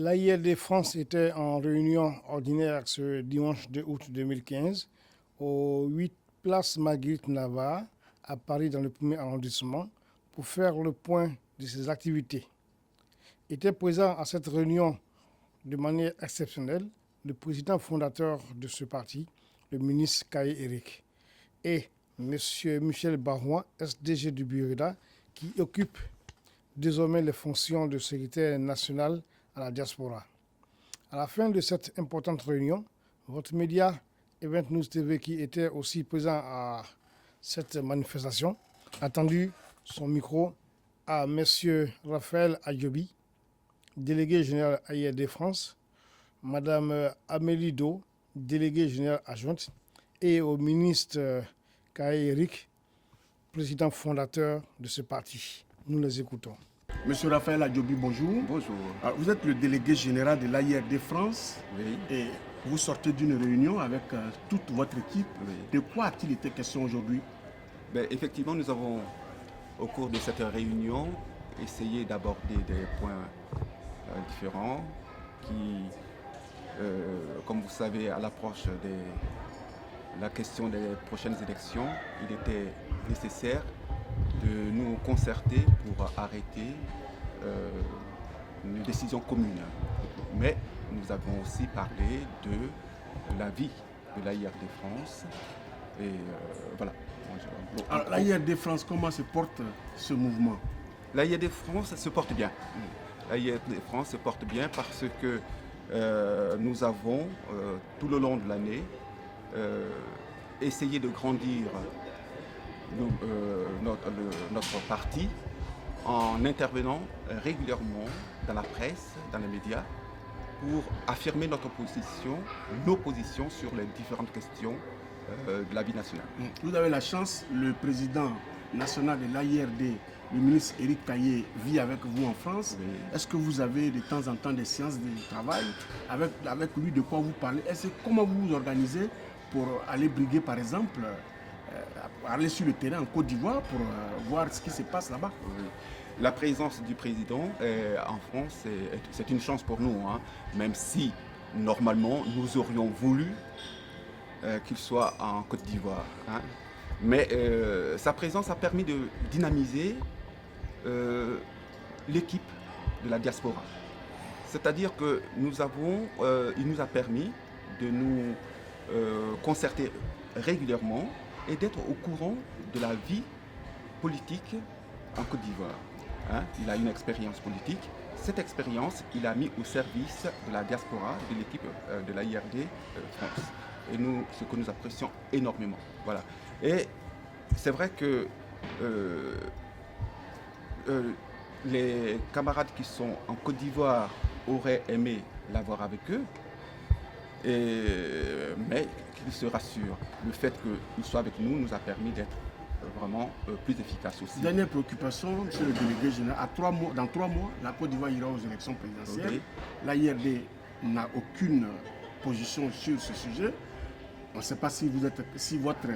L'AIRD France était en réunion ordinaire ce dimanche 2 août 2015 au 8 place Marguerite Navarre à Paris dans le premier arrondissement pour faire le point de ses activités. Était présent à cette réunion de manière exceptionnelle le président fondateur de ce parti, le ministre Kaye Eric, et M. Michel Barouin, SDG du Burida, qui occupe désormais les fonctions de secrétaire national à la diaspora. À la fin de cette importante réunion, votre média Event News TV, qui était aussi présent à cette manifestation, a tendu son micro à M. Raphaël Adjobi, délégué général AIRD France, Mme Amélie Do, déléguée générale adjointe, et au ministre Kaye Eric, président fondateur de ce parti. Nous les écoutons. Monsieur Raphaël Adjobi, bonjour. Bonjour. Alors, vous êtes le délégué général de l'AIRD France. Oui. Et vous sortez d'une réunion avec toute votre équipe. Oui. De quoi a-t-il été question aujourd'hui? Effectivement, nous avons, au cours de cette réunion, essayé d'aborder des points différents qui, comme vous savez, à l'approche de la question des prochaines élections, il était nécessaire de nous concerter pour arrêter une décision commune. Mais nous avons aussi parlé de la vie de l'AIRD France. Et voilà. Alors, l'AIRD France, comment se porte ce mouvement? L'AIRD France se porte bien. L'AIRD France se porte bien parce que nous avons, tout le long de l'année, essayé de grandir notre parti en intervenant régulièrement dans la presse, dans les médias, pour affirmer nos positions sur les différentes questions de la vie nationale. Vous avez la chance, le président national de l'AIRD, le ministre Éric Kaye, vit avec vous en France. Oui. Est-ce que vous avez de temps en temps des séances de travail avec lui? De quoi vous parlez? Comment vous vous organisez pour aller briguer, par exemple, aller sur le terrain en Côte d'Ivoire pour voir ce qui se passe là-bas? Oui. La présence du président en France, c'est une chance pour nous, hein, même si normalement nous aurions voulu qu'il soit en Côte d'Ivoire. Hein. Mais sa présence a permis de dynamiser l'équipe de la diaspora. C'est-à-dire que il nous a permis de nous concerter régulièrement et d'être au courant de la vie politique en Côte d'Ivoire. Hein. Il a une expérience politique. Cette expérience, il a mis au service de la diaspora, de l'équipe de l'AIRD France. Et nous, ce que nous apprécions énormément. Voilà. Et c'est vrai que les camarades qui sont en Côte d'Ivoire auraient aimé l'avoir avec eux, mais qu'ils se rassurent. Le fait qu'ils soient avec nous nous a permis d'être vraiment plus efficace aussi. Dernière préoccupation, monsieur le délégué général, dans 3 mois, la Côte d'Ivoire ira aux élections présidentielles. Okay. L'AIRD n'a aucune position sur ce sujet. On ne sait pas si votre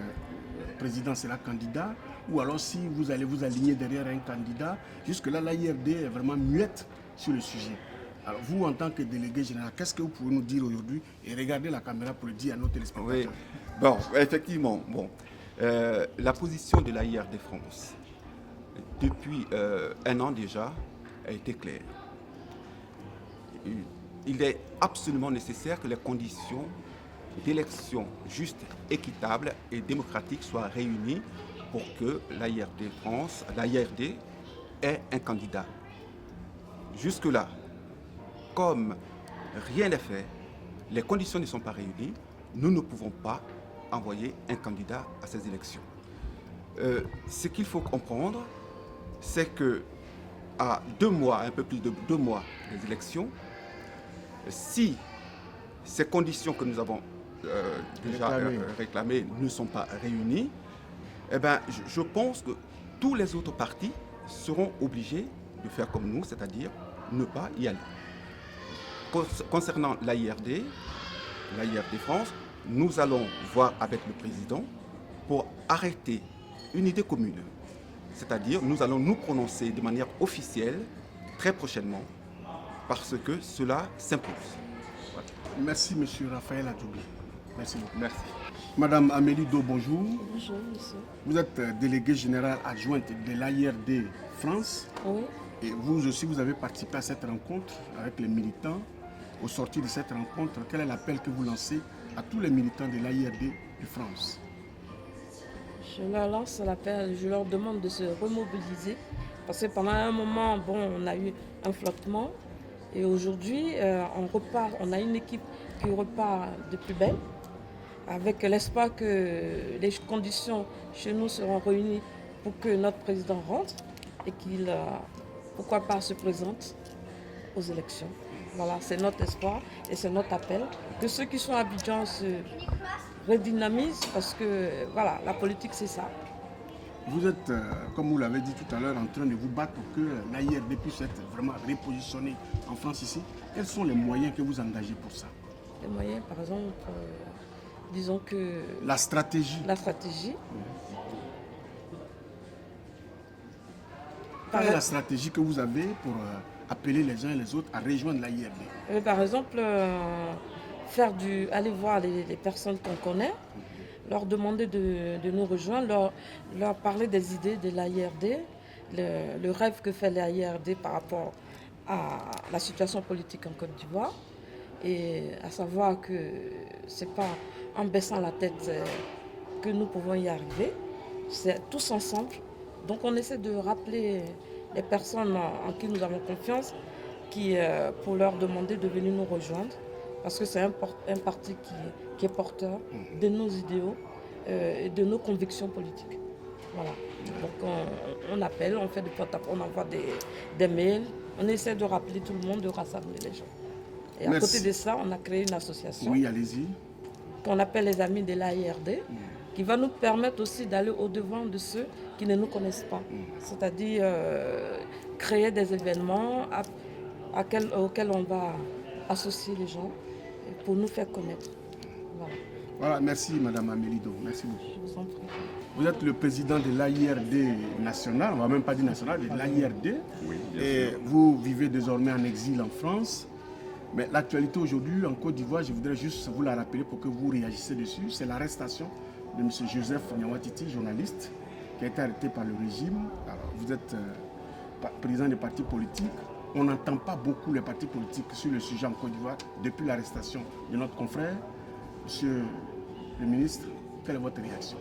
président sera candidat ou alors si vous allez vous aligner derrière un candidat. Jusque-là, l'AIRD est vraiment muette sur le sujet. Alors vous, en tant que délégué général, qu'est-ce que vous pouvez nous dire aujourd'hui? Et regardez la caméra pour le dire à nos téléspectateurs. Oui, bon, effectivement, la position de l'AIRD France, depuis 1 an déjà, a été claire. Il est absolument nécessaire que les conditions d'élection juste, équitable et démocratique soient réunies pour que l'AIRD France, l'AIRD ait un candidat. Jusque-là, comme rien n'est fait, les conditions ne sont pas réunies, nous ne pouvons pas envoyer un candidat à ces élections. Ce qu'il faut comprendre, c'est que à 2 mois, un peu plus de 2 mois des élections, si ces conditions que nous avons déjà réclamées ne sont pas réunies, eh ben, je pense que tous les autres partis seront obligés de faire comme nous, c'est-à-dire ne pas y aller. Concernant l'AIRD France, nous allons voir avec le président pour arrêter une idée commune. C'est-à-dire, nous allons nous prononcer de manière officielle, très prochainement, parce que cela s'impose. Voilà. Merci, monsieur Raphaël Adjoubi. Merci beaucoup. Merci. Madame Amélie Do, bonjour. Bonjour, monsieur. Vous êtes déléguée générale adjointe de l'AIRD France. Oui, Et vous aussi, vous avez participé à cette rencontre avec les militants. Au sortir de cette rencontre, quel est l'appel que vous lancez à tous les militants de l'AIRD de France? je leur lance l'appel, je leur demande de se remobiliser parce que pendant un moment, on a eu un flottement et aujourd'hui, on a une équipe qui repart de plus belle avec l'espoir que les conditions chez nous seront réunies pour que notre président rentre et qu'il, pourquoi pas, se présente aux élections. Voilà, c'est notre espoir et c'est notre appel. Que ceux qui sont à Abidjan se redynamisent parce que voilà, la politique c'est ça. Vous êtes, comme vous l'avez dit tout à l'heure, en train de vous battre pour que l'AIRD puisse être vraiment repositionnée en France ici. Quels sont les moyens que vous engagez pour ça? Les moyens, par exemple, disons que La stratégie. la stratégie. Quelle est la stratégie que vous avez pour appeler les uns et les autres à rejoindre l'AIRD? Par exemple, aller voir les personnes qu'on connaît, leur demander de nous rejoindre, leur parler des idées de l'AIRD, le rêve que fait l'AIRD par rapport à la situation politique en Côte d'Ivoire, et à savoir que c'est pas en baissant la tête que nous pouvons y arriver, c'est tous ensemble. Donc on essaie de rappeler les personnes en qui nous avons confiance, pour leur demander de venir nous rejoindre, parce que c'est un parti qui est porteur de nos idéaux et de nos convictions politiques. Voilà. Donc on appelle, on fait des porte-à-porte, on envoie des mails, on essaie de rappeler tout le monde, de rassembler les gens. Et à Merci. côté de ça, on a créé une association Oui, allez-y. qu'on appelle les Amis de l'AIRD, qui va nous permettre aussi d'aller au-devant de ceux qui ne nous connaissent pas. C'est-à-dire créer des événements auxquels on va associer les gens pour nous faire connaître. Voilà, Voilà, merci Madame Amélie Do. Merci beaucoup. je vous en prie. Vous êtes le président de l'AIRD national, on ne va même pas dire national, de l'AIRD. Oui, bien Et sûr. vous vivez désormais en exil en France. Mais l'actualité aujourd'hui en Côte d'Ivoire, je voudrais juste vous la rappeler pour que vous réagissiez dessus. C'est l'arrestation de M. Joseph Niawatiti, journaliste, qui a été arrêté par le régime. Alors, vous êtes président des partis politiques. On n'entend pas beaucoup les partis politiques sur le sujet en Côte d'Ivoire depuis l'arrestation de notre confrère. Monsieur le ministre, quelle est votre réaction?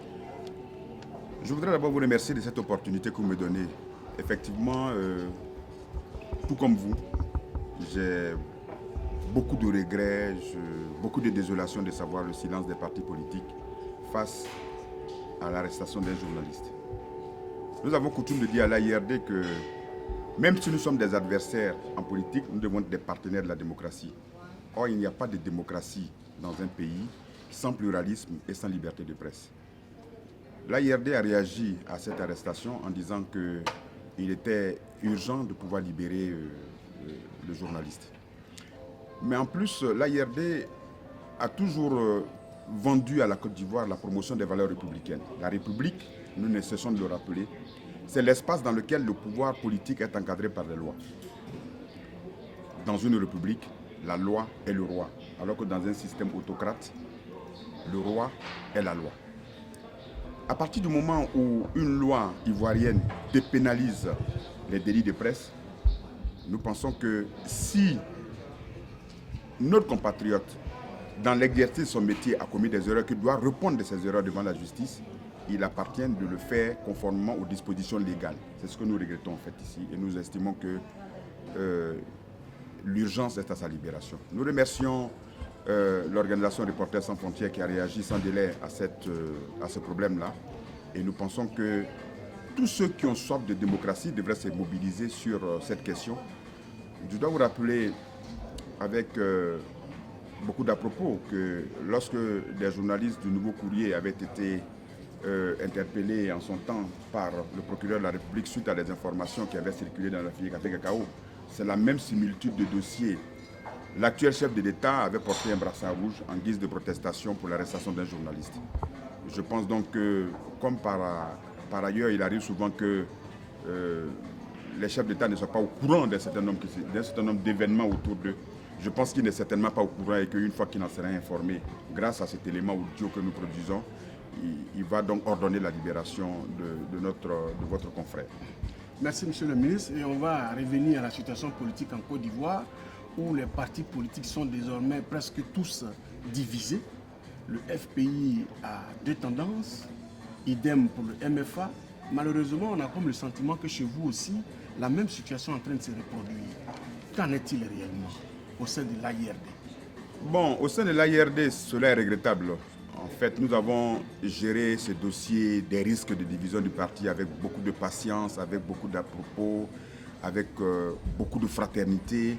Je voudrais d'abord vous remercier de cette opportunité que vous me donnez. Effectivement, tout comme vous, j'ai beaucoup de regrets, beaucoup de désolation de savoir le silence des partis politiques face à l'arrestation d'un journaliste. Nous avons coutume de dire à l'AIRD que même si nous sommes des adversaires en politique, nous devons être des partenaires de la démocratie. Or, il n'y a pas de démocratie dans un pays sans pluralisme et sans liberté de presse. L'AIRD a réagi à cette arrestation en disant qu'il était urgent de pouvoir libérer le journaliste. Mais en plus, l'AIRD a toujours vendu à la Côte d'Ivoire la promotion des valeurs républicaines. La République, nous ne cessons de le rappeler, c'est l'espace dans lequel le pouvoir politique est encadré par les lois. Dans une république, la loi est le roi, alors que dans un système autocrate, le roi est la loi. À partir du moment où une loi ivoirienne dépénalise les délits de presse, nous pensons que si notre compatriote, dans l'exercice de son métier, a commis des erreurs, qu'il doit répondre de ces erreurs devant la justice, il appartient de le faire conformément aux dispositions légales. C'est ce que nous regrettons en fait ici et nous estimons que l'urgence est à sa libération. Nous remercions l'organisation Reporters sans frontières qui a réagi sans délai à ce problème-là et nous pensons que tous ceux qui ont soif de démocratie devraient se mobiliser sur cette question. Je dois vous rappeler avec beaucoup d'à-propos que lorsque des journalistes du Nouveau Courrier avaient été interpellés en son temps par le procureur de la République suite à des informations qui avaient circulé dans la filière Café Cacao, c'est la même similitude de dossier. L'actuel chef de l'État avait porté un brassard rouge en guise de protestation pour l'arrestation d'un journaliste. Je pense donc que, comme par ailleurs, il arrive souvent que les chefs d'État ne soient pas au courant d'un certain nombre d'événements autour d'eux. Je pense qu'il n'est certainement pas au courant et qu'une fois qu'il en sera informé, grâce à cet élément audio que nous produisons, il va donc ordonner la libération de votre confrère. Merci, monsieur le ministre. Et on va revenir à la situation politique en Côte d'Ivoire, où les partis politiques sont désormais presque tous divisés. Le FPI a deux tendances, idem pour le MFA. Malheureusement, on a comme le sentiment que chez vous aussi, la même situation est en train de se reproduire. Qu'en est-il réellement au sein de l'AIRD? Bon, au sein de l'AIRD, cela est regrettable. En fait, nous avons géré ce dossier des risques de division du parti avec beaucoup de patience, avec beaucoup d'à-propos, avec beaucoup de fraternité,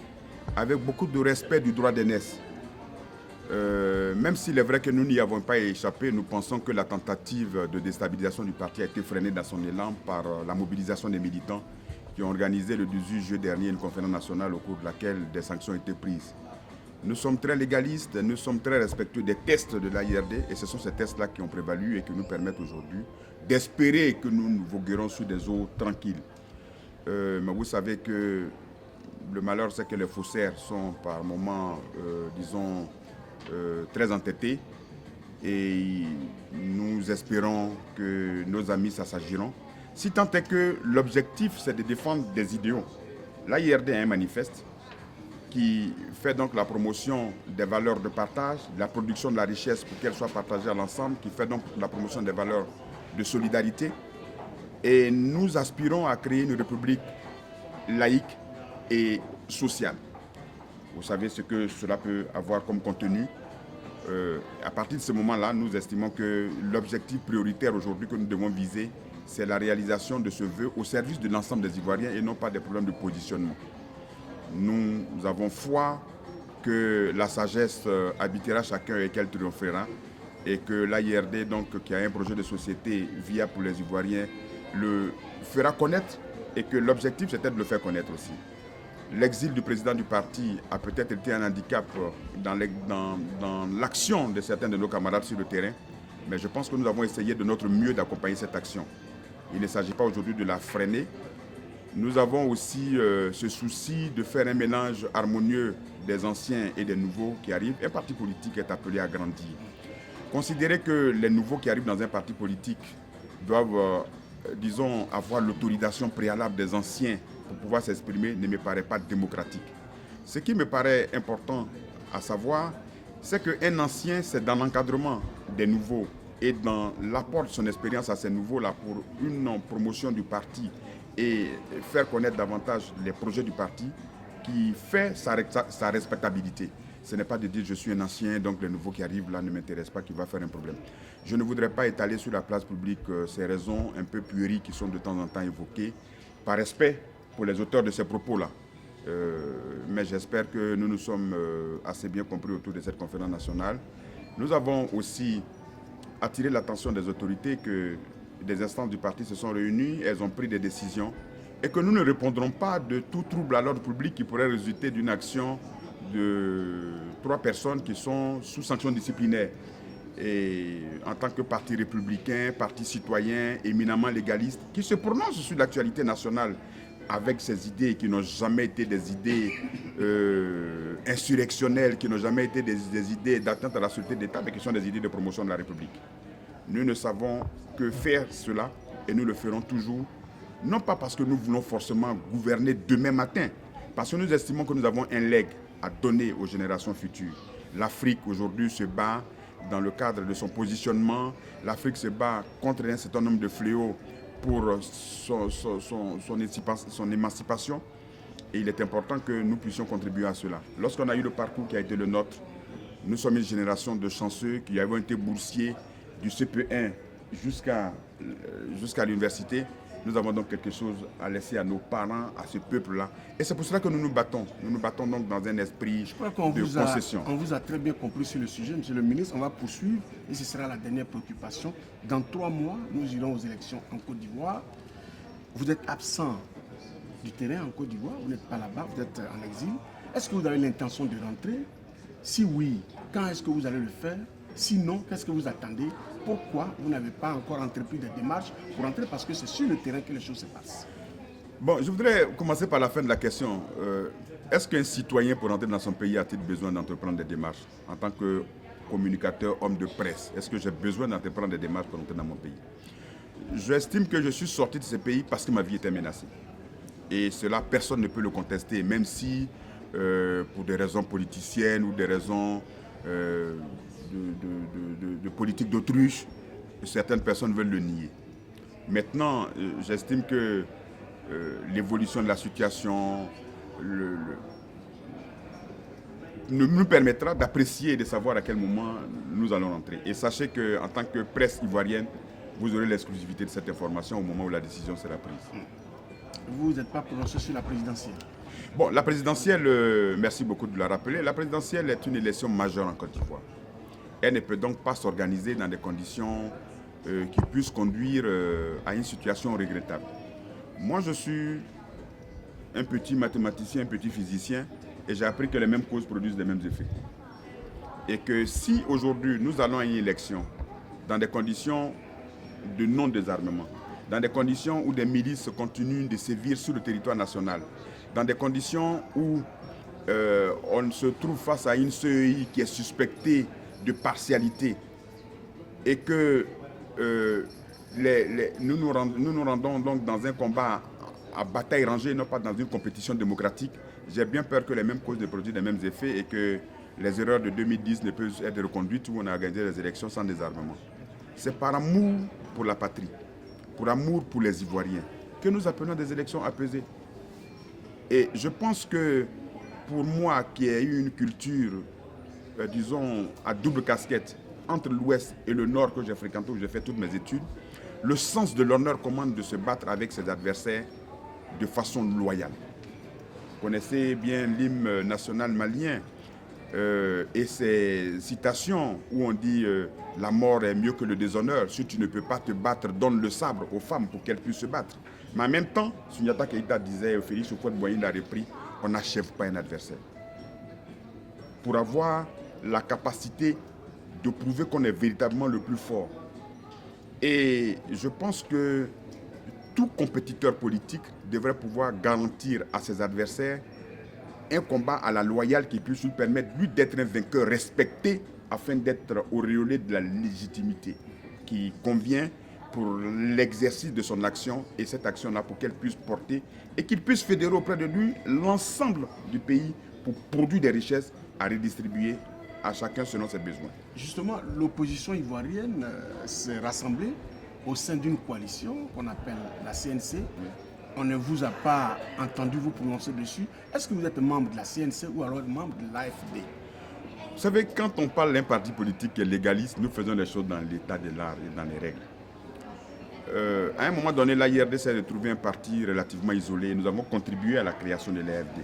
avec beaucoup de respect du droit d'aînesse. Même s'il est vrai que nous n'y avons pas échappé, nous pensons que la tentative de déstabilisation du parti a été freinée dans son élan par la mobilisation des militants qui ont organisé le 18 juillet dernier une conférence nationale au cours de laquelle des sanctions ont été prises. Nous sommes très légalistes, nous sommes très respectueux des tests de l'AIRD et ce sont ces tests-là qui ont prévalu et qui nous permettent aujourd'hui d'espérer que nous voguerons sur des eaux tranquilles. Mais vous savez que le malheur, c'est que les faussaires sont par moments, disons, très entêtés et nous espérons que nos amis s'assagiront. Si tant est que l'objectif, c'est de défendre des idéaux. L'AIRD a un manifeste qui fait donc la promotion des valeurs de partage, la production de la richesse pour qu'elle soit partagée à l'ensemble, qui fait donc la promotion des valeurs de solidarité. Et nous aspirons à créer une république laïque et sociale. Vous savez ce que cela peut avoir comme contenu. À partir de ce moment-là, nous estimons que l'objectif prioritaire aujourd'hui que nous devons viser, c'est la réalisation de ce vœu au service de l'ensemble des Ivoiriens et non pas des problèmes de positionnement. Nous avons foi que la sagesse habitera chacun et qu'elle triomphera et que l'AIRD, donc, qui a un projet de société viable pour les Ivoiriens, le fera connaître et que l'objectif c'était de le faire connaître aussi. L'exil du président du parti a peut-être été un handicap dans l'action de certains de nos camarades sur le terrain, mais je pense que nous avons essayé de notre mieux d'accompagner cette action. Il ne s'agit pas aujourd'hui de la freiner. Nous avons aussi ce souci de faire un mélange harmonieux des anciens et des nouveaux qui arrivent. Un parti politique est appelé à grandir. Considérer que les nouveaux qui arrivent dans un parti politique doivent, disons, avoir l'autorisation préalable des anciens pour pouvoir s'exprimer ne me paraît pas démocratique. Ce qui me paraît important à savoir, c'est qu'un ancien, c'est dans l'encadrement des nouveaux et dans l'apport de son expérience à ces nouveaux-là pour une promotion du parti et faire connaître davantage les projets du parti qui fait sa respectabilité. Ce n'est pas de dire je suis un ancien, donc le nouveau qui arrive là ne m'intéresse pas, qui va faire un problème. Je ne voudrais pas étaler sur la place publique ces raisons un peu puériles qui sont de temps en temps évoquées, par respect pour les auteurs de ces propos-là. Mais j'espère que nous nous sommes assez bien compris autour de cette conférence nationale. Nous avons aussi attiré l'attention des autorités que des instances du parti se sont réunies, elles ont pris des décisions et que nous ne répondrons pas de tout trouble à l'ordre public qui pourrait résulter d'une action de 3 personnes qui sont sous sanction disciplinaire. Et en tant que parti républicain, parti citoyen, éminemment légaliste, qui se prononce sur l'actualité nationale avec ces idées qui n'ont jamais été des idées insurrectionnelles, qui n'ont jamais été des idées d'atteinte à la sûreté d'État, mais qui sont des idées de promotion de la République. Nous ne savons que faire cela et nous le ferons toujours, non pas parce que nous voulons forcément gouverner demain matin, parce que nous estimons que nous avons un legs à donner aux générations futures. L'Afrique aujourd'hui se bat dans le cadre de son positionnement, l'Afrique se bat contre un certain nombre de fléaux pour son émancipation et il est important que nous puissions contribuer à cela. Lorsqu'on a eu le parcours qui a été le nôtre, nous sommes une génération de chanceux qui avons été boursiers du CP1 jusqu'à l'université. Nous avons donc quelque chose à laisser à nos parents, à ce peuple-là. Et c'est pour cela que nous nous battons. Nous nous battons donc dans un esprit de concession. On vous a très bien compris sur le sujet, monsieur le ministre. On va poursuivre et ce sera la dernière préoccupation. Dans 3 mois, nous irons aux élections en Côte d'Ivoire. Vous êtes absent du terrain en Côte d'Ivoire, vous n'êtes pas là-bas, vous êtes en exil. Est-ce que vous avez l'intention de rentrer? Si oui, quand est-ce que vous allez le faire? Sinon, qu'est-ce que vous attendez? Pourquoi vous n'avez pas encore entrepris des démarches pour rentrer? Parce que c'est sur le terrain que les choses se passent. Bon, je voudrais commencer par la fin de la question. Est-ce qu'un citoyen, pour entrer dans son pays, a-t-il besoin d'entreprendre des démarches en tant que communicateur, homme de presse? Est-ce que j'ai besoin d'entreprendre des démarches pour entrer dans mon pays? J'estime que je suis sorti de ce pays parce que ma vie était menacée. Et cela, personne ne peut le contester, même si, pour des raisons politiciennes ou des raisons de politique d'autruche, certaines personnes veulent le nier. Maintenant, j'estime que l'évolution de la situation nous permettra d'apprécier et de savoir à quel moment nous allons rentrer. Et sachez qu'en tant que presse ivoirienne, vous aurez l'exclusivité de cette information au moment où la décision sera prise. Vous n'êtes pas prononcé sur la présidentielle? Bon, la présidentielle, merci beaucoup de la rappeler, la présidentielle est une élection majeure en Côte d'Ivoire. Elle ne peut donc pas s'organiser dans des conditions qui puissent conduire à une situation regrettable. Moi, je suis un petit mathématicien, un petit physicien, et j'ai appris que les mêmes causes produisent les mêmes effets. Et que si aujourd'hui nous allons à une élection dans des conditions de non-désarmement, dans des conditions où des milices continuent de sévir sur le territoire national, dans des conditions où on se trouve face à une CEI qui est suspectée de partialité et que nous nous rendons donc dans un combat à bataille rangée, non pas dans une compétition démocratique, j'ai bien peur que les mêmes causes ne produisent les mêmes effets et que les erreurs de 2010 ne peuvent être reconduites où on a organisé les élections sans désarmement. C'est par amour pour la patrie, pour amour pour les Ivoiriens, que nous appelons des élections apaisées. Et je pense que pour moi qui ai eu une culture, disons, à double casquette, entre l'Ouest et le Nord que j'ai fréquenté, où j'ai fait toutes mes études, le sens de l'honneur commande de se battre avec ses adversaires de façon loyale. Vous connaissez bien l'hymne national malien et ses citations où on dit la mort est mieux que le déshonneur. Si tu ne peux pas te battre, donne le sabre aux femmes pour qu'elles puissent se battre. Mais en même temps, Sundiata Keïta disait, Félix Houphouët-Boigny l'a repris, on n'achève pas un adversaire. Pour avoir la capacité de prouver qu'on est véritablement le plus fort. Et je pense que tout compétiteur politique devrait pouvoir garantir à ses adversaires un combat à la loyale qui puisse lui permettre, lui, d'être un vainqueur respecté afin d'être auréolé de la légitimité qui convient pour l'exercice de son action et cette action-là pour qu'elle puisse porter et qu'il puisse fédérer auprès de lui l'ensemble du pays pour produire des richesses à redistribuer à chacun selon ses besoins. Justement, l'opposition ivoirienne s'est rassemblée au sein d'une coalition qu'on appelle la CNC. On ne vous a pas entendu vous prononcer dessus. Est-ce que vous êtes membre de la CNC ou alors membre de l'AFD? Vous savez, quand on parle d'un parti politique qui est légaliste, nous faisons les choses dans l'état de l'art et dans les règles. À un moment donné, l'AIRD s'est retrouvé un parti relativement isolé. Nous avons contribué à la création de l'AFD.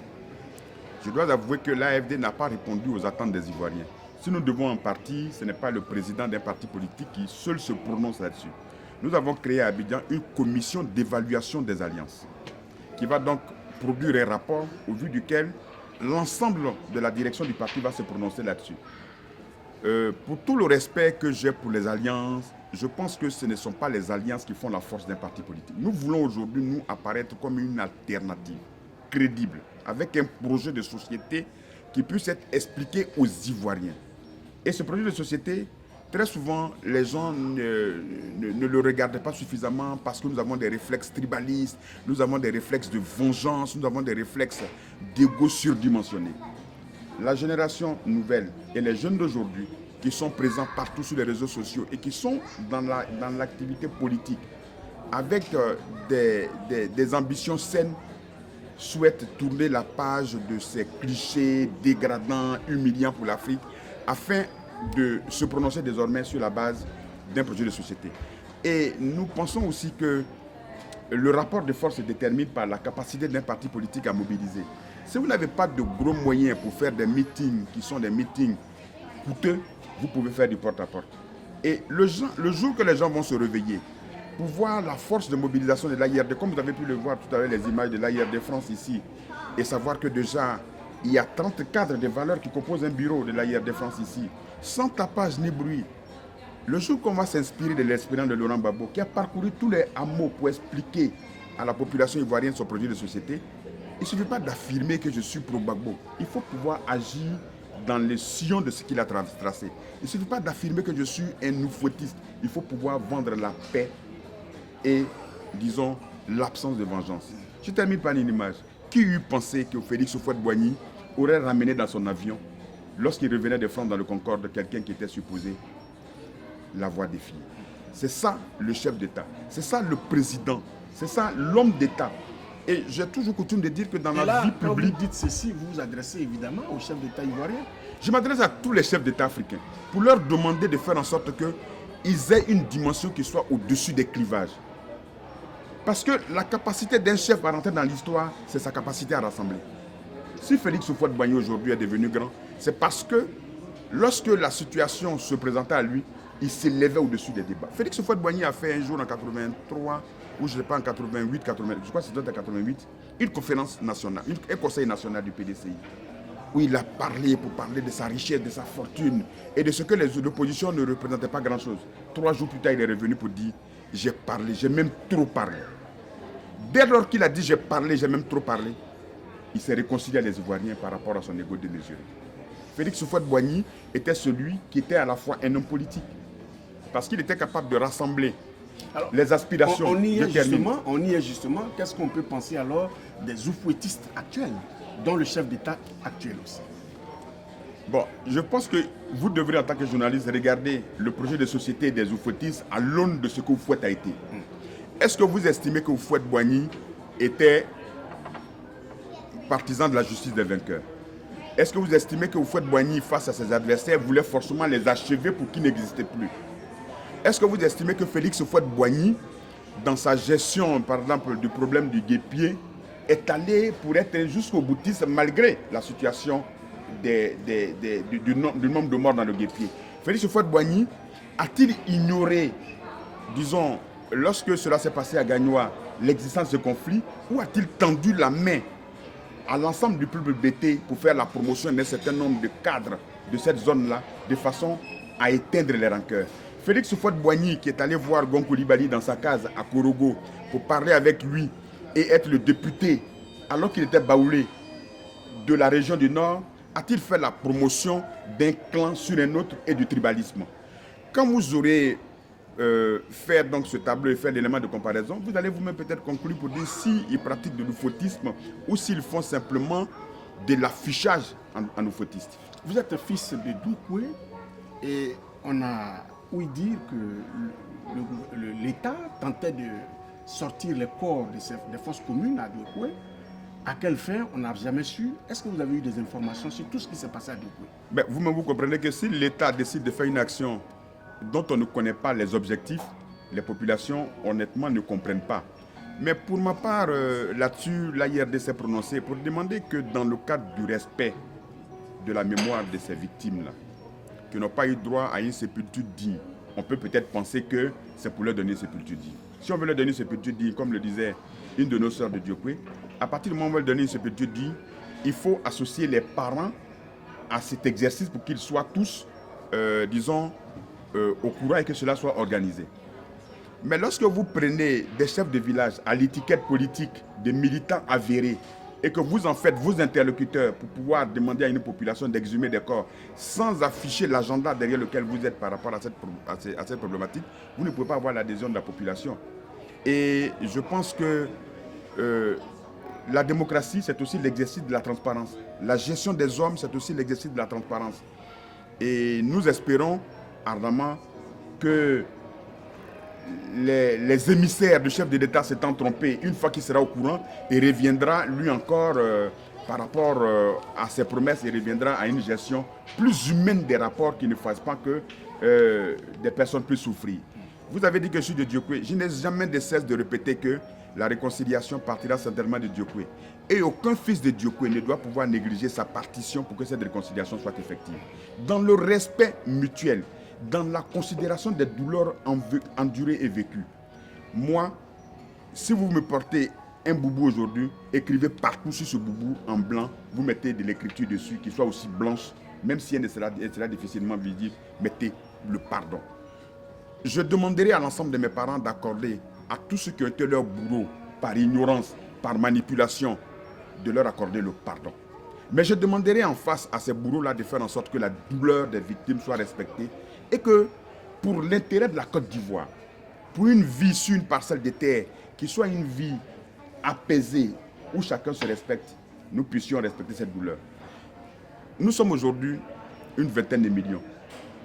Je dois avouer que l'AFD n'a pas répondu aux attentes des Ivoiriens. Si nous devons un parti, ce n'est pas le président d'un parti politique qui seul se prononce là-dessus. Nous avons créé à Abidjan une commission d'évaluation des alliances qui va donc produire un rapport au vu duquel l'ensemble de la direction du parti va se prononcer là-dessus. Pour tout le respect que j'ai pour les alliances, je pense que ce ne sont pas les alliances qui font la force d'un parti politique. Nous voulons aujourd'hui nous apparaître comme une alternative crédible, avec un projet de société qui puisse être expliqué aux Ivoiriens. Et ce projet de société, très souvent, les gens ne le regardent pas suffisamment parce que nous avons des réflexes tribalistes, nous avons des réflexes de vengeance, nous avons des réflexes d'ego surdimensionné. La génération nouvelle et les jeunes d'aujourd'hui qui sont présents partout sur les réseaux sociaux et qui sont dans l'activité politique avec des ambitions saines souhaitent tourner la page de ces clichés dégradants, humiliants pour l'Afrique afin de se prononcer désormais sur la base d'un projet de société. Et nous pensons aussi que le rapport de force se détermine par la capacité d'un parti politique à mobiliser. Si vous n'avez pas de gros moyens pour faire des meetings qui sont des meetings coûteux, vous pouvez faire du porte-à-porte. Et le jour que les gens vont se réveiller, pour voir la force de mobilisation de l'AIRD, comme vous avez pu le voir tout à l'heure, les images de l'AIRD France ici, et savoir que déjà, il y a 30 cadres de valeurs qui composent un bureau de l'AIRD France ici, sans tapage ni bruit. Le jour qu'on va s'inspirer de l'expérience de Laurent Gbagbo, qui a parcouru tous les hameaux pour expliquer à la population ivoirienne son projet de société, il ne suffit pas d'affirmer que je suis pro-Gbagbo. Il faut pouvoir agir dans les sillons de ce qu'il a tracé. Il ne suffit pas d'affirmer que je suis un noufoutiste. Il faut pouvoir vendre la paix et, disons, l'absence de vengeance. Je termine par une image. Qui eût pensé que Félix Houphouët-Boigny aurait ramené dans son avion, lorsqu'il revenait de France dans le Concorde, quelqu'un qui était supposé l'avoir défié? C'est ça le chef d'État. C'est ça le président. C'est ça l'homme d'État. Et j'ai toujours coutume de dire que dans la vie publique... Quand vous dites ceci, vous vous adressez évidemment au chef d'État ivoirien. Je m'adresse à tous les chefs d'État africains pour leur demander de faire en sorte qu'ils aient une dimension qui soit au-dessus des clivages. Parce que la capacité d'un chef à rentrer dans l'histoire, c'est sa capacité à rassembler. Si Félix Houphouët-Boigny aujourd'hui est devenu grand, c'est parce que lorsque la situation se présentait à lui, il s'élevait au-dessus des débats. Félix Houphouët-Boigny a fait un jour en 83, ou je ne sais pas en 88, 80, je crois que c'était en 88, une conférence nationale, un conseil national du PDCI, où il a parlé pour parler de sa richesse, de sa fortune et de ce que l'opposition ne représentait pas grand-chose. 3 jours plus tard, il est revenu pour dire « j'ai parlé, j'ai même trop parlé ». Dès lors qu'il a dit « j'ai parlé, j'ai même trop parlé », il s'est réconcilié à les Ivoiriens par rapport à son égo démesuré. Félix Houphouët-Boigny était celui qui était à la fois un homme politique, parce qu'il était capable de rassembler alors, les aspirations. On y est justement. Qu'est-ce qu'on peut penser alors des oufouettistes actuels, dont le chef d'État actuel aussi? Bon, je pense que vous devrez en tant que journaliste regarder le projet de société des oufouettistes à l'aune de ce que Houphouët a été. Est-ce que vous estimez que Houphouët-Boigny était partisan de la justice des vainqueurs? Est-ce que vous estimez que Houphouët-Boigny, face à ses adversaires, voulait forcément les achever pour qu'ils n'existaient plus? Est-ce que vous estimez que Félix Houphouët-Boigny, dans sa gestion, par exemple, du problème du guêpier, est allé pour être jusqu'au boutiste malgré la situation du nombre de morts dans le guêpier? Félix Houphouët-Boigny a-t-il ignoré, disons, lorsque cela s'est passé à Gagnoa, l'existence de conflit, ou a-t-il tendu la main à l'ensemble du peuple bêté pour faire la promotion d'un certain nombre de cadres de cette zone-là, de façon à éteindre les rancœurs? Félix Houphouët-Boigny, qui est allé voir Gon Coulibaly dans sa case à Korogo pour parler avec lui et être le député, alors qu'il était baoulé de la région du Nord, a-t-il fait la promotion d'un clan sur un autre et du tribalisme? Quand vous aurez fait donc ce tableau et faire l'élément de comparaison, vous allez vous-même peut-être conclure pour dire s'ils pratiquent de l'oufoutisme ou s'ils font simplement de l'affichage en oufoutisme. Vous êtes fils de Douekoué et on a ouï dire que l'État tentait de sortir les corps des fosses communes à Douekoué. À quelle fin, on n'a jamais su. Est-ce que vous avez eu des informations sur tout ce qui s'est passé à Douekoué? Ben, vous-même, vous comprenez que si l'État décide de faire une action dont on ne connaît pas les objectifs, les populations, honnêtement, ne comprennent pas. Mais pour ma part, là-dessus, l'AIRD s'est prononcée pour demander que dans le cadre du respect de la mémoire de ces victimes-là, qui n'ont pas eu droit à une sépulture digne, on peut peut-être penser que c'est pour leur donner une sépulture digne. Si on veut leur donner une sépulture digne, comme le disait une de nos sœurs de Douekoué, à partir du moment où on veut leur donner une sépulture digne, il faut associer les parents à cet exercice pour qu'ils soient tous, disons, au courant et que cela soit organisé. Mais lorsque vous prenez des chefs de village à l'étiquette politique, des militants avérés, et que vous en faites vos interlocuteurs pour pouvoir demander à une population d'exhumer des corps sans afficher l'agenda derrière lequel vous êtes par rapport à cette problématique, vous ne pouvez pas avoir l'adhésion de la population. Et je pense que la démocratie, c'est aussi l'exercice de la transparence. La gestion des hommes, c'est aussi l'exercice de la transparence. Et nous espérons ardemment que les émissaires du chef de l'État s'étant trompés, une fois qu'il sera au courant, il reviendra lui encore par rapport à ses promesses, il reviendra à une gestion plus humaine des rapports qui ne fassent pas que des personnes puissent souffrir. Vous avez dit que je suis de Douekoué. Je n'ai jamais de cesse de répéter que la réconciliation partira certainement de Douekoué. Et aucun fils de Douekoué ne doit pouvoir négliger sa partition pour que cette réconciliation soit effective. Dans le respect mutuel, dans la considération des douleurs endurées et vécues. Moi, si vous me portez un boubou aujourd'hui, écrivez partout sur ce boubou en blanc, vous mettez de l'écriture dessus, qui soit aussi blanche, même si elle sera difficilement visible, mettez le pardon. Je demanderai à l'ensemble de mes parents d'accorder à tous ceux qui ont été leurs bourreaux par ignorance, par manipulation, de leur accorder le pardon. Mais je demanderai en face à ces bourreaux-là de faire en sorte que la douleur des victimes soit respectée et que pour l'intérêt de la Côte d'Ivoire, pour une vie sur une parcelle de terre qui soit une vie apaisée, où chacun se respecte, nous puissions respecter cette douleur. Nous sommes aujourd'hui une vingtaine de millions.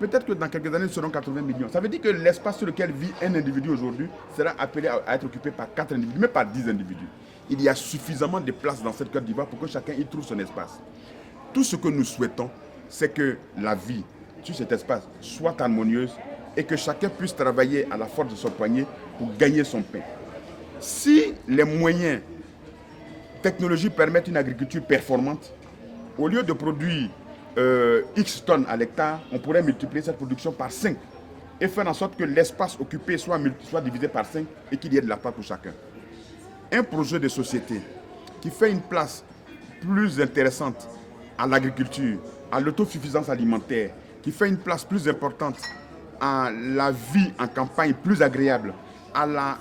Peut-être que dans quelques années, nous serons 80 millions. Ça veut dire que l'espace sur lequel vit un individu aujourd'hui sera appelé à être occupé par 4 individus, mais pas 10 individus. Il y a suffisamment de place dans cette Côte d'Ivoire pour que chacun y trouve son espace. Tout ce que nous souhaitons, c'est que la vie sur cet espace soit harmonieuse et que chacun puisse travailler à la force de son poignet pour gagner son pain. Si les moyens technologiques permettent une agriculture performante, au lieu de produire X tonnes à l'hectare, on pourrait multiplier cette production par 5 et faire en sorte que l'espace occupé soit divisé par 5 et qu'il y ait de la part pour chacun. Un projet de société qui fait une place plus intéressante à l'agriculture, à l'autosuffisance alimentaire, qui fait une place plus importante à la vie en campagne plus agréable, à la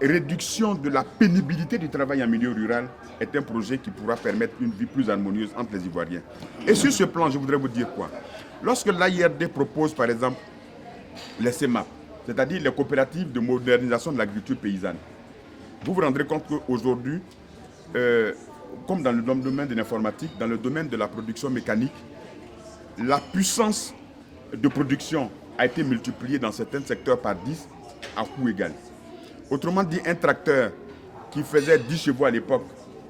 réduction de la pénibilité du travail en milieu rural, est un projet qui pourra permettre une vie plus harmonieuse entre les Ivoiriens. Et sur ce plan, je voudrais vous dire quoi? Lorsque l'AIRD propose par exemple les CEMAP, c'est-à-dire les coopératives de modernisation de l'agriculture paysanne, vous vous rendrez compte qu'aujourd'hui, comme dans le domaine de l'informatique, dans le domaine de la production mécanique, la puissance de production a été multipliée dans certains secteurs par 10 à coût égal. Autrement dit, un tracteur qui faisait 10 chevaux à l'époque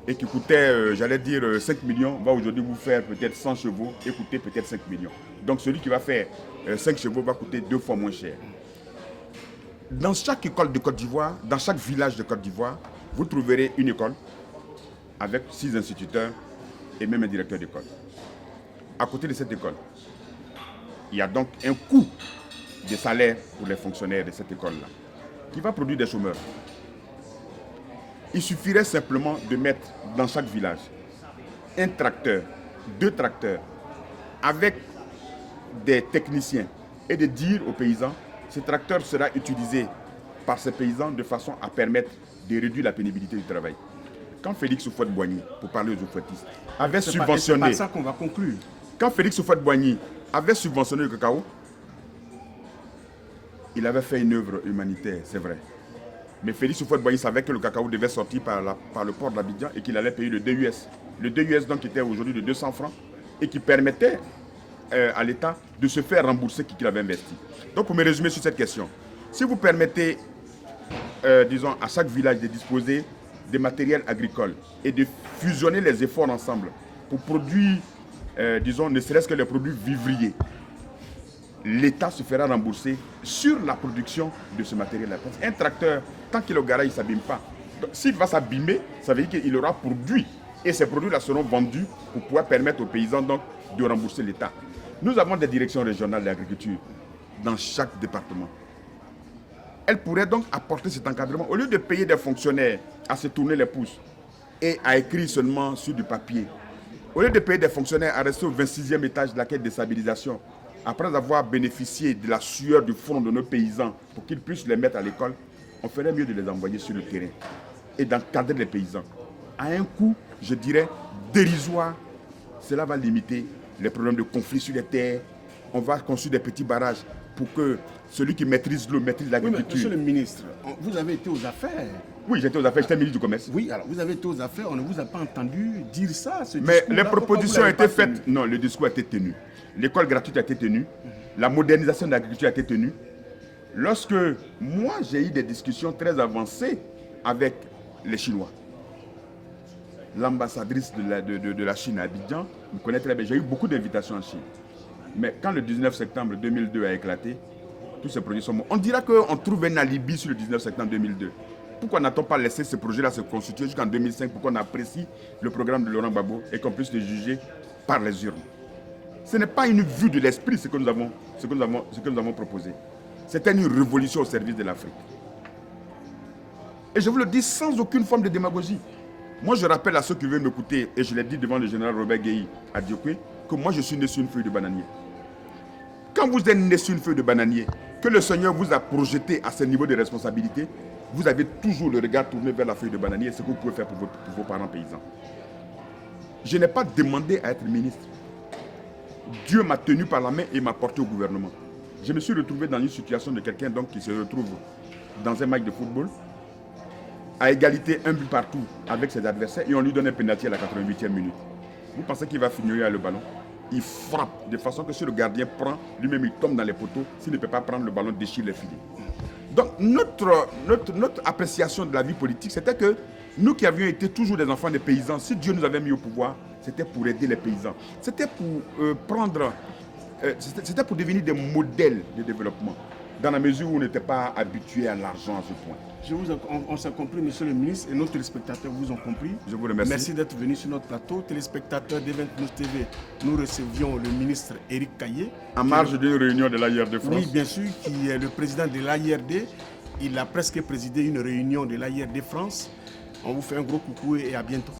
et qui coûtait, 5 millions, va aujourd'hui vous faire peut-être 100 chevaux et coûter peut-être 5 millions. Donc celui qui va faire 5 chevaux va coûter 2 fois moins cher. Dans chaque école de Côte d'Ivoire, dans chaque village de Côte d'Ivoire, vous trouverez une école avec 6 instituteurs et même un directeur d'école. À côté de cette école, il y a donc un coût de salaire pour les fonctionnaires de cette école-là, qui va produire des chômeurs. Il suffirait simplement de mettre dans chaque village un tracteur, 2 tracteurs, avec des techniciens, et de dire aux paysans, ce tracteur sera utilisé par ces paysans de façon à permettre de réduire la pénibilité du travail. Quand Félix Houphouët-Boigny, pour parler aux Houphouëtistes, avait subventionné... C'est pas ça qu'on va conclure. Quand Félix Houphouët-Boigny avait subventionné le cacao, il avait fait une œuvre humanitaire, c'est vrai. Mais Félix Houphouët-Boigny savait que le cacao devait sortir par le port d'Abidjan et qu'il allait payer le DUS. Le DUS donc était aujourd'hui de 200 francs et qui permettait à l'État de se faire rembourser ce qu'il avait investi. Donc pour me résumer sur cette question, si vous permettez, disons, à chaque village de disposer des matériels agricoles et de fusionner les efforts ensemble pour produire, disons, ne serait-ce que les produits vivriers, l'État se fera rembourser sur la production de ce matériel-là. Un tracteur, tant qu'il est au garage, il ne s'abîme pas. S'il va s'abîmer, ça veut dire qu'il aura produit. Et ces produits-là seront vendus pour pouvoir permettre aux paysans donc, de rembourser l'État. Nous avons des directions régionales d'agriculture dans chaque département. Elles pourraient donc apporter cet encadrement. Au lieu de payer des fonctionnaires à se tourner les pouces et à écrire seulement sur du papier, au lieu de payer des fonctionnaires à rester au 26e étage de la caisse de stabilisation, après avoir bénéficié de la sueur du front de nos paysans pour qu'ils puissent les mettre à l'école, on ferait mieux de les envoyer sur le terrain et d'encadrer les paysans. À un coût, je dirais, dérisoire. Cela va limiter les problèmes de conflits sur les terres. On va construire des petits barrages pour que celui qui maîtrise l'eau maîtrise l'agriculture. Oui, monsieur le ministre, vous avez été aux affaires. Oui, j'étais aux affaires, j'étais ministre du Commerce. Oui, alors vous avez été aux affaires, on ne vous a pas entendu dire ça. Mais les propositions ont été faites. Non, le discours a été tenu. L'école gratuite a été tenue. La modernisation de l'agriculture a été tenue. Lorsque moi, j'ai eu des discussions très avancées avec les Chinois, l'ambassadrice de la Chine à Abidjan me connaît très bien. J'ai eu beaucoup d'invitations en Chine. Mais quand le 19 septembre 2002 a éclaté, tous ces projets sont morts. On dira qu'on trouve un alibi sur le 19 septembre 2002. Pourquoi n'a-t-on pas laissé ce projet-là se constituer jusqu'en 2005 pour qu'on apprécie le programme de Laurent Gbagbo et qu'on puisse le juger par les urnes? Ce n'est pas une vue de l'esprit ce que nous avons proposé. C'était une révolution au service de l'Afrique. Et je vous le dis sans aucune forme de démagogie. Moi, je rappelle à ceux qui veulent m'écouter, et je l'ai dit devant le général Robert Guéhi à Diokwe, que moi, je suis né sur une feuille de bananier. Quand vous êtes né sur une feuille de bananier, que le Seigneur vous a projeté à ce niveau de responsabilité, vous avez toujours le regard tourné vers la feuille de bananier et ce que vous pouvez faire pour vos parents paysans. Je n'ai pas demandé à être ministre. Dieu m'a tenu par la main et m'a porté au gouvernement. Je me suis retrouvé dans une situation de quelqu'un donc qui se retrouve dans un match de football, à égalité, un but partout avec ses adversaires, et on lui donne un pénalty à la 88e minute. Vous pensez qu'il va finir le ballon? Il frappe de façon que si le gardien prend, lui-même il tombe dans les poteaux. S'il ne peut pas prendre le ballon, déchire les filets. Donc notre appréciation de la vie politique, c'était que nous qui avions été toujours des enfants des paysans, si Dieu nous avait mis au pouvoir, c'était pour aider les paysans. C'était pour c'était pour devenir des modèles de développement, dans la mesure où on n'était pas habitué à l'argent à ce point. On s'est compris, monsieur le ministre, et nos téléspectateurs vous ont compris. Je vous remercie. Merci d'être venu sur notre plateau. Téléspectateurs d'Event News TV, nous recevions le ministre Éric Caillé. En marge d'une réunion de l'AIRD France. Oui, bien sûr, qui est le président de l'AIRD. Il a presque présidé une réunion de l'AIRD France. On vous fait un gros coucou et à bientôt.